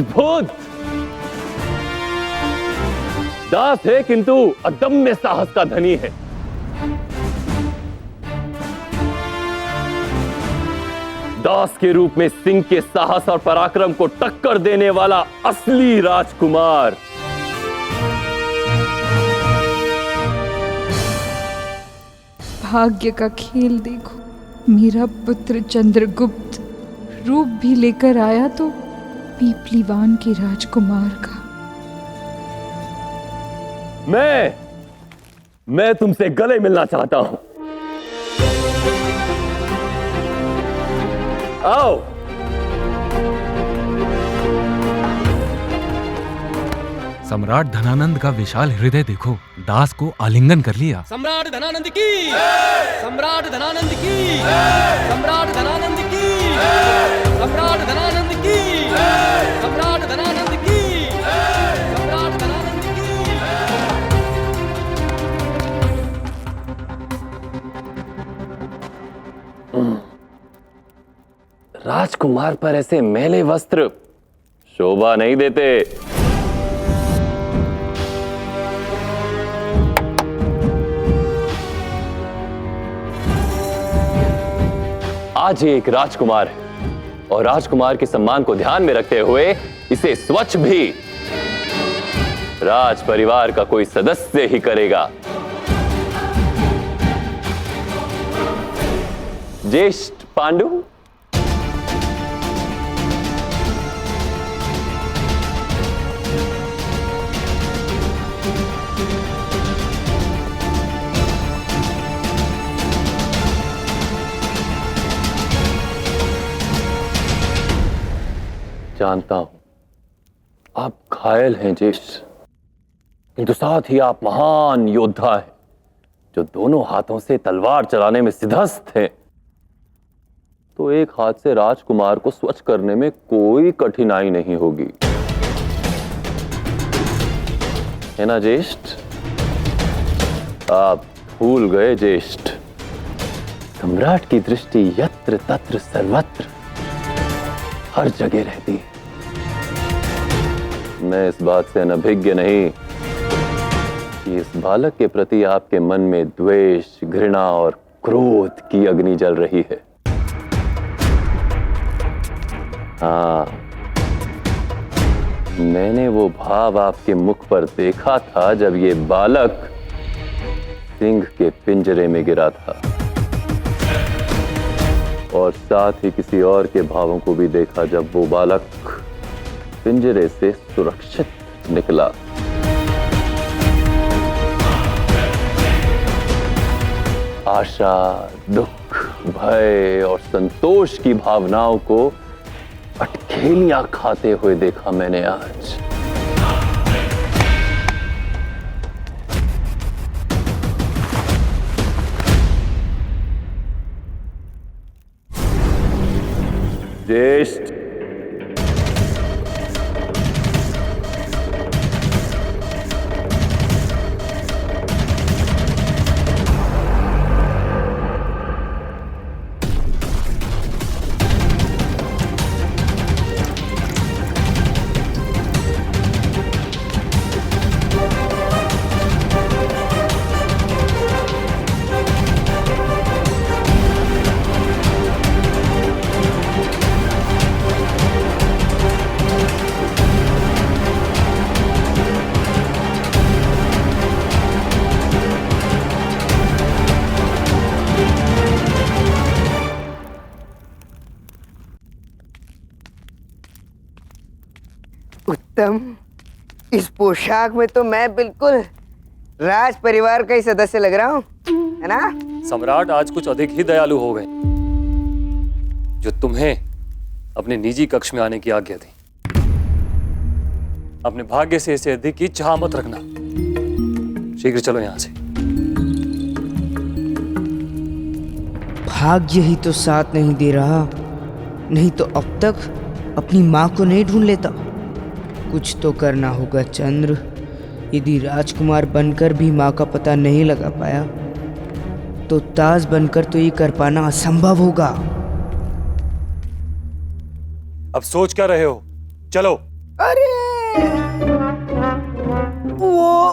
अद्भुत। दास है किंतु अदम्य साहस का धनी है। दास के रूप में सिंह के साहस और पराक्रम को टक्कर देने वाला असली राजकुमार। भाग्य का खेल देखो, मेरा पुत्र चंद्रगुप्त रूप भी लेकर आया तो पीपलीवान के राजकुमार का। मैं तुमसे गले मिलना चाहता हूं। आओ। सम्राट धनानंद का विशाल हृदय देखो, दास को आलिंगन कर लिया। सम्राट धनानंद की, सम्राट धनानंद की, सम्राट धनानंद की, सम्राट धनानंद की, सम्राट धनानंद की, सम्राट धनानंद की। राजकुमार पर ऐसे मैले वस्त्र शोभा नहीं देते। आज ये एक राजकुमार है और राजकुमार के सम्मान को ध्यान में रखते हुए इसे स्वच्छ भी राज परिवार का कोई सदस्य ही करेगा। ज्येष्ठ पांडु, जानता हूं आप घायल हैं ज्येष्ठ, किंतु साथ ही आप महान योद्धा हैं जो दोनों हाथों से तलवार चलाने में सिद्धहस्त हैं। तो एक हाथ से राजकुमार को स्वच्छ करने में कोई कठिनाई नहीं होगी, है ना ज्येष्ठ? आप भूल गए ज्येष्ठ, सम्राट की दृष्टि यत्र तत्र सर्वत्र हर जगह रहती है। मैं इस बात से अनभिज्ञ नहीं कि इस बालक के प्रति आपके मन में द्वेष, घृणा और क्रोध की अग्नि जल रही है। हाँ, मैंने वो भाव आपके मुख पर देखा था जब ये बालक सिंह के पिंजरे में गिरा था, और साथ ही किसी और के भावों को भी देखा जब वो बालक पिंजरे से सुरक्षित निकला। आशा, दुख, भय और संतोष की भावनाओं को अटखेलियां खाते हुए देखा मैंने आज। ज्येष्ठ, उत्तम, इस पोशाक में तो मैं बिल्कुल राज परिवार का ही सदस्य लग रहा हूँ, है ना? सम्राट आज कुछ अधिक ही दयालु हो गए, जो तुम्हें अपने निजी कक्ष में आने की आज्ञा दी। अपने भाग्य से इसे अधिक की चाह मत रखना। शीघ्र चलो यहां से। भाग्य ही तो साथ नहीं दे रहा, नहीं तो अब तक अपनी माँ को नहीं ढूंढ लेता। कुछ तो करना होगा चंद्र। यदि राजकुमार बनकर भी माँ का पता नहीं लगा पाया तो ताज बनकर तो ये कर पाना असंभव होगा। अब सोच क्या रहे हो? चलो अरे वो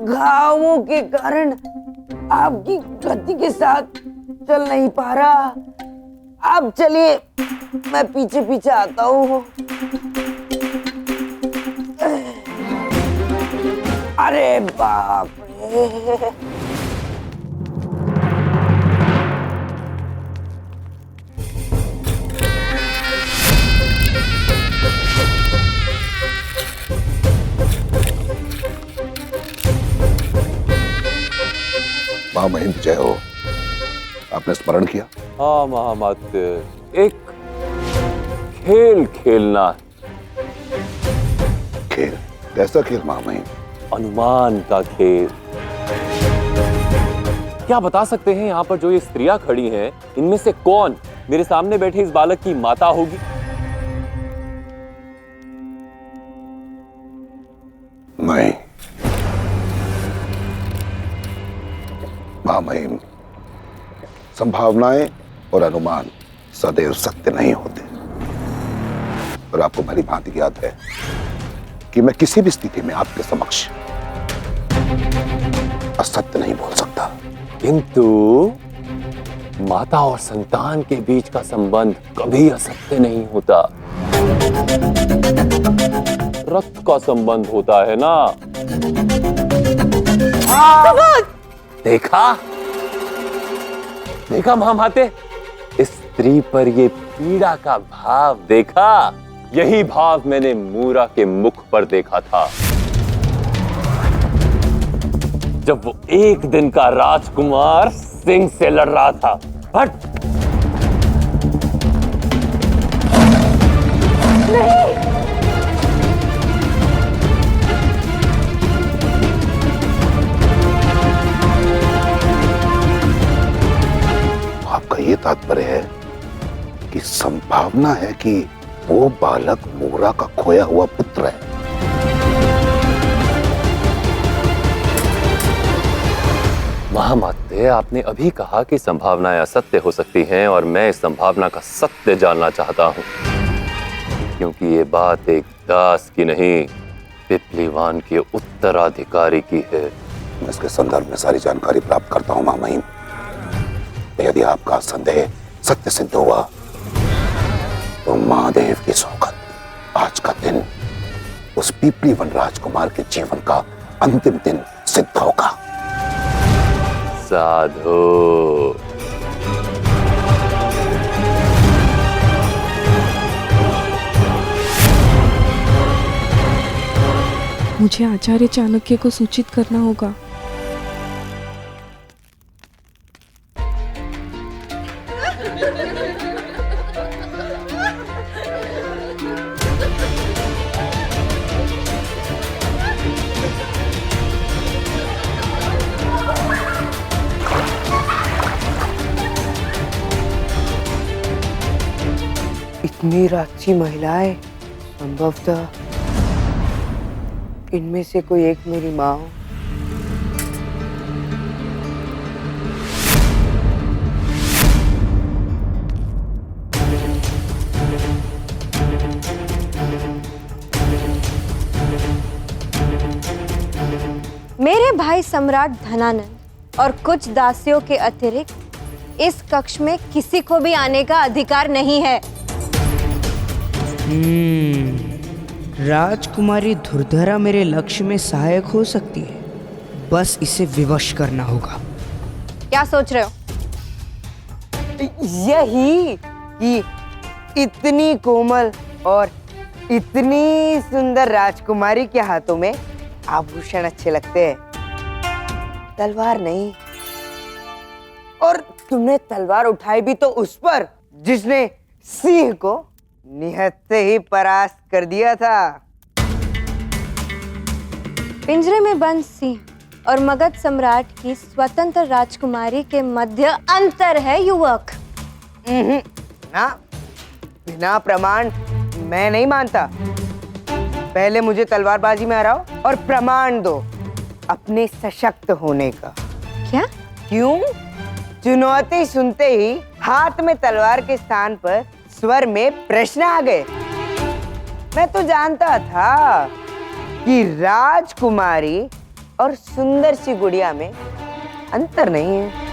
घावों के कारण आपकी गति के साथ चल नहीं पा रहा। आप चलिए, मैं पीछे पीछे आता हूँ। अरे बाप रे! महामहिम जय हो। आपने स्मरण किया? हाँ महामाते, एक खेल खेलना है। खेल? कैसा खेल महामहिम? अनुमान का खेल। क्या बता सकते हैं यहाँ पर जो ये स्त्रियां खड़ी हैं, इनमें से कौन मेरे सामने बैठे इस बालक की माता होगी? मैं। महामहिम, संभावनाएं और अनुमान सदैव सत्य नहीं होते, और आपको भली भांति याद है कि मैं किसी भी स्थिति में आपके समक्ष असत्य नहीं बोल सकता। किंतु माता और संतान के बीच का संबंध कभी असत्य नहीं होता। रक्त का संबंध होता है ना। देखा देखा महामाते, इस स्त्री पर ये पीड़ा का भाव देखा? यही भाव मैंने मूरा के मुख पर देखा था, जब वो एक दिन का राजकुमार सिंह से लड़ रहा था। हट! आपका ये तात्पर्य है कि संभावना है कि वो बालक मूरा का खोया हुआ पुत्र है। महामाते, आपने अभी कहा कि संभावनाएं असत्य हो सकती हैं, और मैं इस संभावना का सत्य जानना चाहता हूं, क्योंकि ये बात एक दास की नहीं, पिपलीवान के उत्तराधिकारी की है। मैं इसके संदर्भ में सारी जानकारी प्राप्त करता हूं महामहिम। यदि आपका संदेह सत्य सिद्ध हुआ तो महादेव की सौगंध, आज का दिन उस पीपलीवन राजकुमार के जीवन का अंतिम दिन सिद्ध होगा। साधु। मुझे आचार्य चाणक्य को सूचित करना होगा। इतनी राक्षसी महिलाएं, संभवतः इनमें से कोई एक मेरी माँ हो। मेरे भाई सम्राट धनानंद और कुछ दासियों के अतिरिक्त इस कक्ष में किसी को भी आने का अधिकार नहीं है। राजकुमारी धुरधरा मेरे लक्ष्य में सहायक हो सकती है, बस इसे विवश करना होगा। क्या सोच रहे हो? यही कि इतनी कोमल और इतनी सुंदर राजकुमारी के हाथों में आभूषण अच्छे लगते हैं, तलवार नहीं। और तुमने तलवार उठाई भी तो उस पर जिसने सिंह को निहत्थे ही परास्त कर दिया था। पिंजरे में बंद सिंह और मगध सम्राट की स्वतंत्र राजकुमारी के मध्य अंतर है युवक। ना, बिना प्रमाण मैं नहीं मानता। पहले मुझे तलवारबाजी में हराओ और प्रमाण दो अपने सशक्त होने का। क्या? क्यों? चुनौती सुनते ही हाथ में तलवार के स्थान पर स्वर में प्रश्न आ गए। मैं तो जानता था कि राजकुमारी और सुंदर सी गुड़िया में अंतर नहीं है।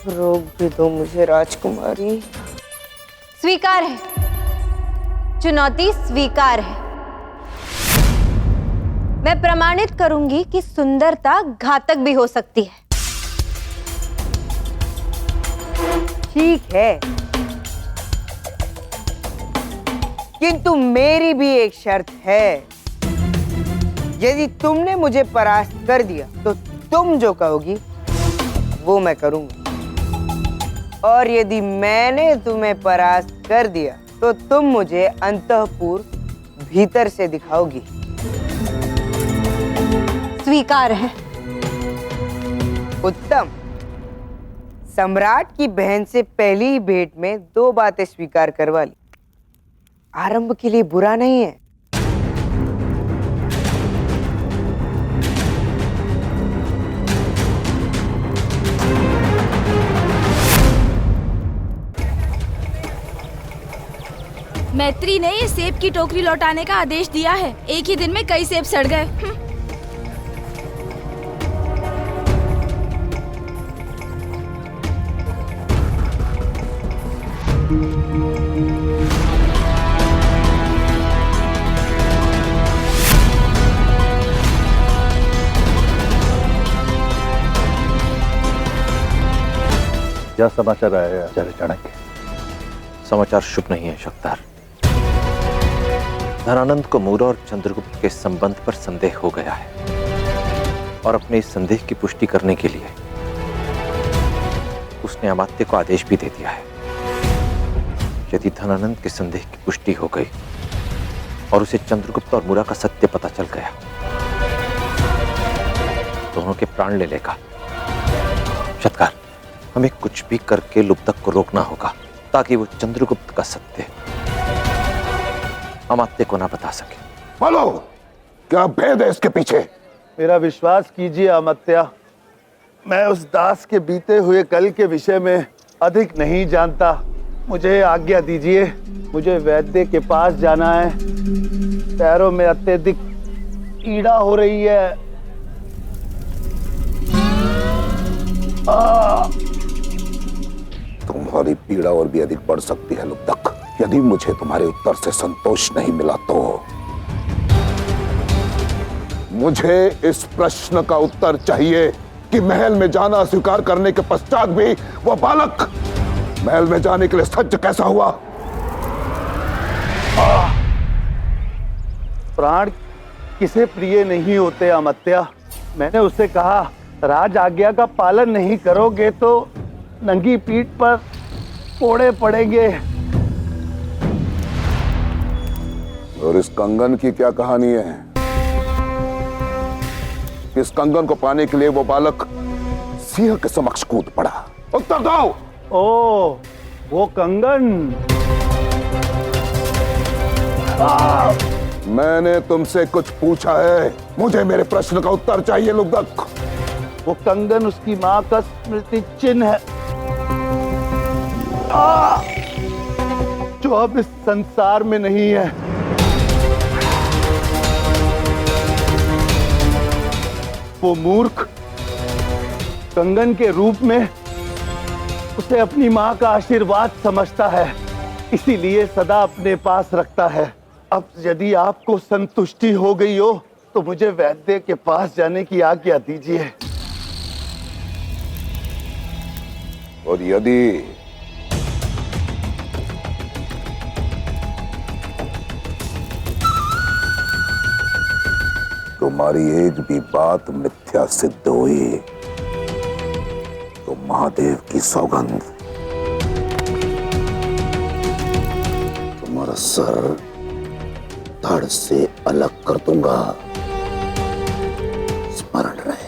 रोक भी दो मुझे राजकुमारी। स्वीकार है, चुनौती स्वीकार है। मैं प्रमाणित करूंगी कि सुंदरता घातक भी हो सकती है। ठीक है, किंतु मेरी भी एक शर्त है। यदि तुमने मुझे परास्त कर दिया तो तुम जो कहोगी वो मैं करूंगा, और यदि मैंने तुम्हें परास्त कर दिया तो तुम मुझे अंतःपुर भीतर से दिखाओगी। स्वीकार है। उत्तम। सम्राट की बहन से पहली ही भेंट में 2 बातें स्वीकार करवा ली। आरंभ के लिए बुरा नहीं है। मैत्री ने ये सेब की टोकरी लौटाने का आदेश दिया है। एक ही दिन में कई सेब सड़ गए। क्या समाचार आया है आचार्य चाणक्य? समाचार शुभ नहीं है शक्तार। धनानंद को मूरा और चंद्रगुप्त के संबंध पर संदेह हो गया है, और अपने इस संदेह की पुष्टि करने के लिए उसने अमात्य को आदेश भी दे दिया है। यदि धनानंद के संदेह की पुष्टि हो गई और उसे चंद्रगुप्त और मूरा का सत्य पता चल गया, दोनों के प्राण ले लेगा। शतकार, हमें कुछ भी करके लुब्धक को रोकना होगा ताकि वो चंद्रगुप्त का सत्य अमात्य को ना बता सके। बोलो, क्या भेद है इसके पीछे? मेरा विश्वास कीजिए अमात्य, मैं उस दास के बीते हुए कल के विषय में अधिक नहीं जानता। मुझे आज्ञा दीजिए, मुझे वैद्य के पास जाना है। पैरों में अत्यधिक पीड़ा हो रही है। तुम्हारी पीड़ा और भी अधिक बढ़ सकती है लुब्धक। यदि मुझे तुम्हारे उत्तर से संतोष नहीं मिला तो मुझे इस प्रश्न का उत्तर चाहिए कि महल में जाना स्वीकार करने के पश्चात भी वह बालक महल में जाने के लिए सज्ज कैसा हुआ? प्राण किसे प्रिय नहीं होते अमात्य? मैंने उससे कहा, राज आज्ञा का पालन नहीं करोगे तो नंगी पीठ पर कोड़े पड़ेंगे। और इस कंगन की क्या कहानी है? इस कंगन को पाने के लिए वो बालक सिंह के समक्ष कूद पड़ा। उत्तर दो। ओ, वो कंगन। मैंने तुमसे कुछ पूछा है, मुझे मेरे प्रश्न का उत्तर चाहिए लुब्धक। वो कंगन उसकी माँ का स्मृति चिन्ह है, जो अब इस संसार में नहीं है। वो मूर्ख कंगन के रूप में उसे अपनी माँ का आशीर्वाद समझता है, इसीलिए सदा अपने पास रखता है। अब यदि आपको संतुष्टि हो गई हो तो मुझे वैद्य के पास जाने की आज्ञा दीजिए। और यदि तुम्हारी एक भी बात मिथ्या सिद्ध हुई तो महादेव की सौगंध, तुम्हारा सर धड़ से अलग कर दूंगा। स्मरण रहे।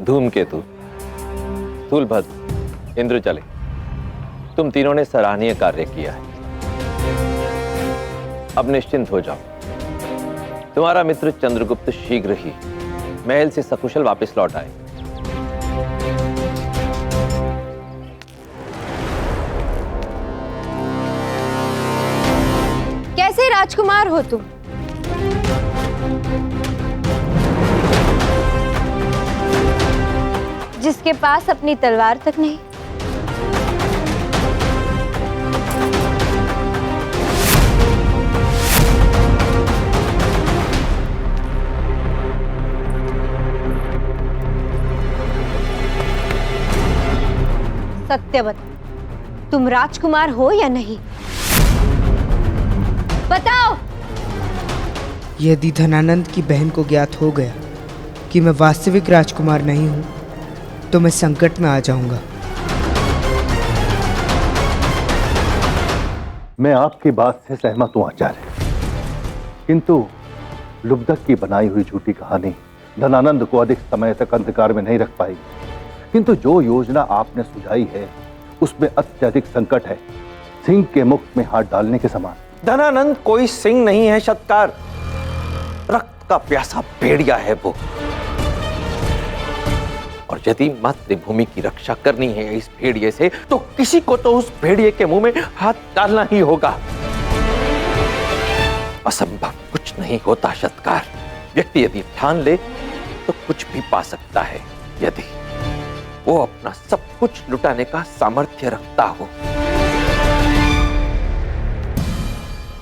धूमकेतु, स्थूलभद्र, इंद्रचले, तुम तीनों ने सराहनीय कार्य किया है। अब निश्चिंत हो जाओ। तुम्हारा मित्र चंद्रगुप्त शीघ्र ही महल से सकुशल वापस लौट आए। कैसे राजकुमार हो तुम? जिसके पास अपनी तलवार तक नहीं। सत्य बताओ, तुम राजकुमार हो या नहीं? बताओ। यदि धनानंद की बहन को ज्ञात हो गया कि मैं वास्तविक राजकुमार नहीं हूं, तो मैं संकट में आ जाऊंगा। मैं आपकी बात से सहमत हूं आचार्य, किंतु लुब्धक की बनाई हुई झूठी कहानी धनानंद को अधिक समय तक अंधकार में नहीं रख पाएगी। किंतु जो योजना आपने सुझाई है उसमें अत्यधिक संकट है, सिंह के मुख में हाथ डालने के समान। धनानंद कोई सिंह नहीं है सत्कार, रक्त का प्यासा भेड़िया है वो। और यदि मातृभूमि की रक्षा करनी है इस भेड़िए से, तो किसी को तो उस भेड़िए के मुंह में हाथ डालना ही होगा। असंभव कुछ नहीं होता सत्कार। व्यक्ति यदि ठान ले तो कुछ भी पा सकता है, यदि वो अपना सब कुछ लुटाने का सामर्थ्य रखता हो।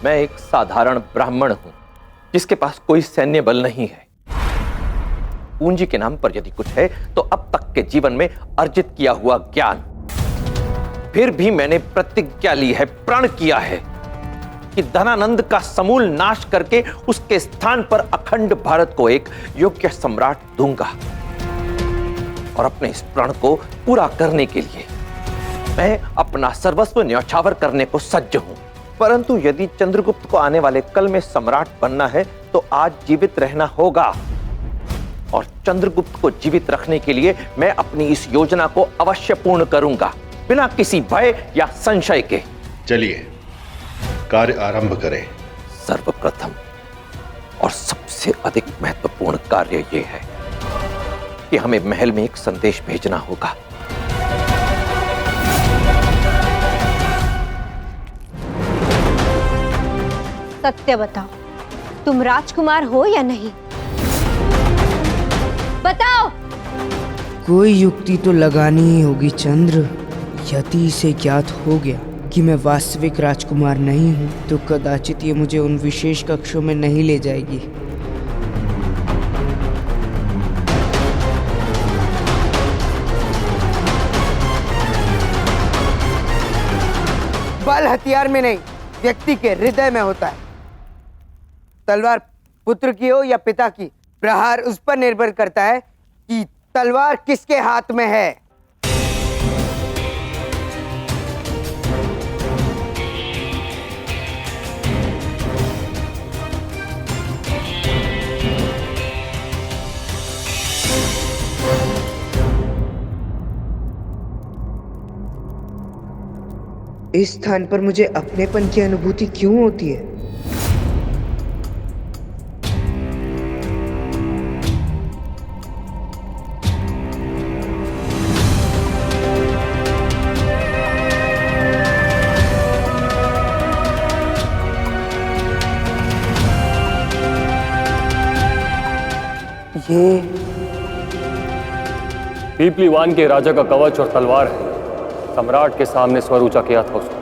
मैं एक साधारण ब्राह्मण हूं जिसके पास कोई सैन्य बल नहीं है। पूंजी के नाम पर यदि कुछ है तो अब तक के जीवन में अर्जित किया हुआ ज्ञान। फिर भी मैंने प्रतिज्ञा ली है, प्रण किया है कि धनानंद का समूल नाश करके उसके स्थान पर अखंड भारत को एक योग्य सम्राट दूंगा। और अपने इस प्रण को पूरा करने के लिए मैं अपना सर्वस्व न्यौछावर करने को सज्ज हूं। परंतु यदि चंद्रगुप्त को आने वाले कल में सम्राट बनना है तो आज जीवित रहना होगा। और चंद्रगुप्त को जीवित रखने के लिए मैं अपनी इस योजना को अवश्य पूर्ण करूंगा, बिना किसी भय या संशय के। चलिए कार्य आरंभ करें। सर्वप्रथम और सबसे अधिक महत्वपूर्ण कार्य यह है कि हमें महल में एक संदेश भेजना होगा। सत्य बताओ, तुम राजकुमार हो या नहीं? बताओ। कोई युक्ति तो लगानी ही होगी चंद्र। यदि इसे ज्ञात हो गया कि मैं वास्तविक राजकुमार नहीं हूं, तो कदाचित ये मुझे उन विशेष कक्षों में नहीं ले जाएगी। बल हथियार में नहीं, व्यक्ति के हृदय में होता है। तलवार पुत्र की हो या पिता की, प्रहार उस पर निर्भर करता है कि तलवार किसके हाथ में है। इस स्थान पर मुझे अपनेपन की अनुभूति क्यों होती है? ये पीपलीवान के राजा का कवच और तलवार है। सम्राट के सामने स्वर ऊंचा किया था उसने।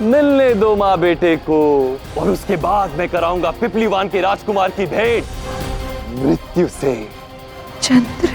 मिलने दो माँ बेटे को, और उसके बाद मैं कराऊंगा पिपलीवान के राजकुमार की भेंट मृत्यु से। चंद्र